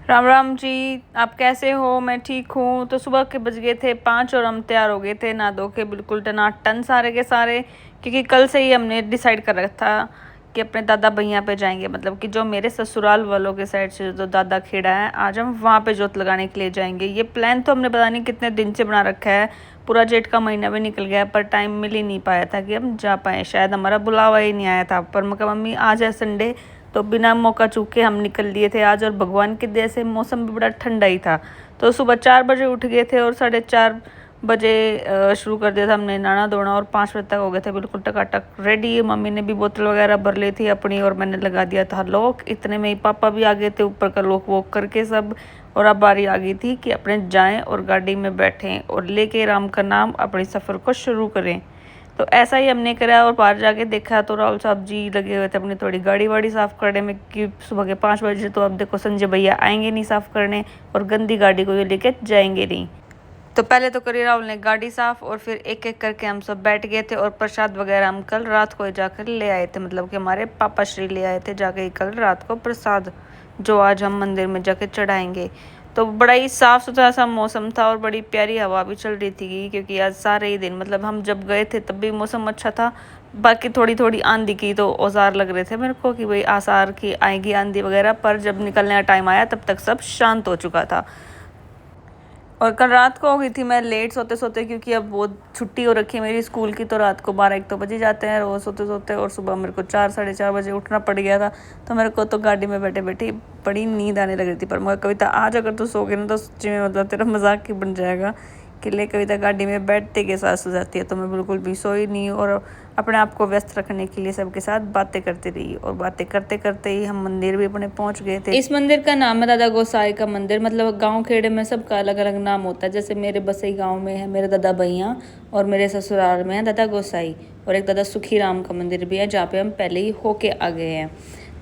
राम राम जी, आप कैसे हो? मैं ठीक हूँ। तो सुबह के बज गए थे 5 और हम तैयार हो गए थे नहा धो के बिल्कुल टनाटन सारे के सारे, क्योंकि कल से ही हमने डिसाइड कर रखा था कि अपने दादा भैया पे जाएंगे। मतलब कि जो मेरे ससुराल वालों के साइड से जो दादा खेड़ा है, आज हम वहाँ पे जोत लगाने के लिए जाएंगे। ये प्लान तो हमने पता नहीं कितने दिन से बना रखा है, पूरा जेठ का महीना भी निकल गया, पर टाइम मिल ही नहीं पाया था कि हम जा पाए। शायद हमारा बुलावा ही नहीं आया था। पर मैं कहा मम्मी आज है संडे, तो बिना मौका चूके हम निकल लिए थे आज। और भगवान की दया से मौसम भी बड़ा ठंडा ही था। तो सुबह 4 बजे उठ गए थे और 4:30 बजे शुरू कर दिया था हमने नहाना धोना, और 5 बजे तक हो गए थे बिल्कुल टकाटक रेडी। मम्मी ने भी बोतल वगैरह भर ली थी अपनी, और मैंने लगा दिया था लॉक। इतने में ही पापा भी आ गए थे ऊपर का लॉक वॉक करके सब। और अब बारी आ गई थी कि अपने जाएं और गाड़ी में बैठें और लेके राम का नाम अपने सफ़र को शुरू करें। तो ऐसा ही हमने करा, और बाहर जाके देखा तो राहुल साहब जी लगे हुए थे अपनी थोड़ी गाड़ी वाड़ी साफ़ करने में, कि सुबह के 5 बजे तो अब देखो संजय भैया आएंगे नहीं साफ़ करने, और गंदी गाड़ी को ये लेके जाएंगे नहीं। तो पहले तो करी राहुल ने गाड़ी साफ़, और फिर एक एक करके हम सब बैठ गए थे। और प्रसाद वगैरह हम कल रात को जाकर ले आए थे, मतलब कि हमारे पापा श्री ले आए थे जाके कल रात को प्रसाद, जो आज हम मंदिर में जाके चढ़ाएंगे। तो बड़ा ही साफ़ सुथरा सा मौसम था और बड़ी प्यारी हवा भी चल रही थी, क्योंकि आज सारे ही दिन, मतलब हम जब गए थे तब भी मौसम अच्छा था। बाकी थोड़ी थोड़ी आंधी की तो औजार लग रहे थे मेरे को कि भाई आसार की आएगी आंधी वगैरह, पर जब निकलने का टाइम आया तब तक सब शांत हो चुका था। और कल रात को हो गई थी मैं लेट सोते सोते, क्योंकि अब बहुत छुट्टी हो रखी है मेरी स्कूल की, तो रात को 12-1 तो बजे जाते हैं रोज़ सोते सोते। और सुबह मेरे को 4-4:30 बजे उठना पड़ गया था। तो मेरे को तो गाड़ी में बैठे बैठे बड़ी नींद आने लग रही थी। पर मैं कविता आज अगर तू सो गई ना तो सच्ची में मतलब तेरा मजाक ही बन जाएगा कि ले कविता गाड़ी में बैठते के साथ सो जाती है। तो मैं बिल्कुल भी सोई नहीं, और अपने आप को व्यस्त रखने के लिए सबके साथ बातें करती रही। और बातें करते करते ही हम मंदिर भी अपने पहुंच गए थे। इस मंदिर का नाम है दादा गोसाई का मंदिर। मतलब गांव खेड़े में सबका अलग अलग नाम होता है। जैसे मेरे बसई गांव में है मेरे दादा भैया, और मेरे ससुराल में है दादा गोसाई, और एक दादा सुखी राम का मंदिर भी है जहाँ पे हम पहले ही होके आ गए हैं।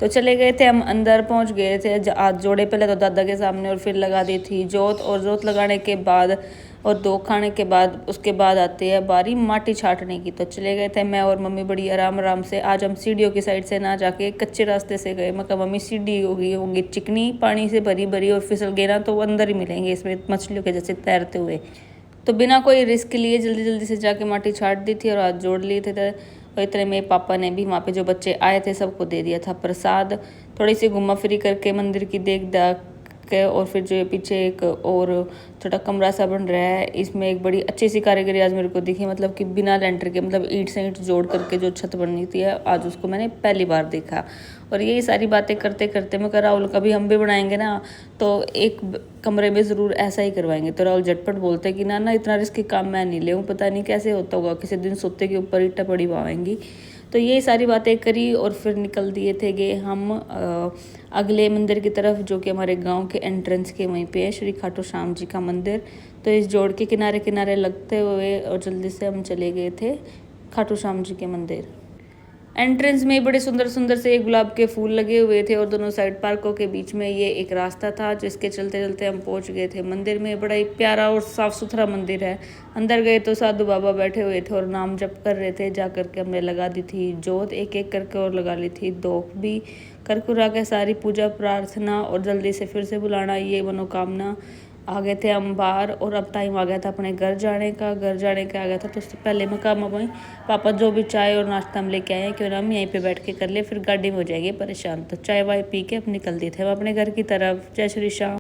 तो चले गए थे हम, अंदर पहुंच गए थे। आज जोड़े पहले तो दादा के सामने, और फिर लगा दी थी जोत। और जोत लगाने के बाद और दो खाने के बाद उसके बाद आती है बारी माटी छाटने की। तो चले गए थे मैं और मम्मी बड़ी आराम आराम से। आज हम सीढ़ियों की साइड से ना जाके कच्चे रास्ते से गए। मैं कहा मम्मी सीढ़ी होगी चिकनी पानी से भरी भरी, और फिसल गए ना तो वो अंदर ही मिलेंगे इसमें मछलियों के जैसे तैरते हुए। तो बिना कोई रिस्क लिए जल्दी जल्दी से जाके माटी छाट दी थी और हाथ जोड़ लिए थे। और इतने में पापा ने भी वहाँ पे जो बच्चे आए थे सबको दे दिया था प्रसाद। थोड़ी सी घुमा फिरी करके मंदिर की देख दाख के, और फिर जो पीछे एक और छोटा कमरा सा बन रहा है, इसमें एक बड़ी अच्छी सी कारीगरी आज मेरे को दिखी। मतलब कि बिना लेंटर के, मतलब ईंट से ईंट जोड़ करके जो छत बननी थी आज उसको मैंने पहली बार देखा। और यही सारी बातें करते करते मैं कह राहुल कभी हम भी बनाएंगे ना तो एक कमरे में ज़रूर ऐसा ही करवाएंगे। तो राहुल झटपट बोलते कि ना ना इतना रिस्क काम मैं नहीं ले, पता नहीं कैसे होता होगा, किसी दिन सोते के ऊपर ईंटें पड़ी पाएंगी। तो यही सारी बातें करी और फिर निकल दिए थे गए हम अगले मंदिर की तरफ, जो कि हमारे गांव के एंट्रेंस के वहीं पे है श्री खाटू श्याम जी का मंदिर। तो इस जोड़ के किनारे किनारे लगते हुए और जल्दी से हम चले गए थे खाटू श्याम जी के मंदिर। एंट्रेंस में बड़े सुंदर सुंदर से गुलाब के फूल लगे हुए थे, और दोनों साइड पार्कों के बीच में ये एक रास्ता था जिसके चलते चलते हम पहुंच गए थे मंदिर में। बड़ा ही प्यारा और साफ सुथरा मंदिर है। अंदर गए तो साधु बाबा बैठे हुए थे और नाम जप कर रहे थे। जा करके हमने लगा दी थी जोत एक एक करके, और लगा ली थी धूप भी करकुरा के सारी पूजा प्रार्थना, और जल्दी से फिर से बुलाना ये मनोकामना। आ गए थे हम बाहर, और अब टाइम आ गया था अपने घर जाने का आ गया था। तो उससे पहले मैं कहा मम्मी पापा जो भी चाय और नाश्ता हम लेके आए हैं क्यों ना हम यहीं पे बैठ के कर ले, फिर गाड़ी में हो जाएगी परेशान। तो चाय वाय पी के अब निकल दिए थे हम अपने घर की तरफ। जय श्री श्याम।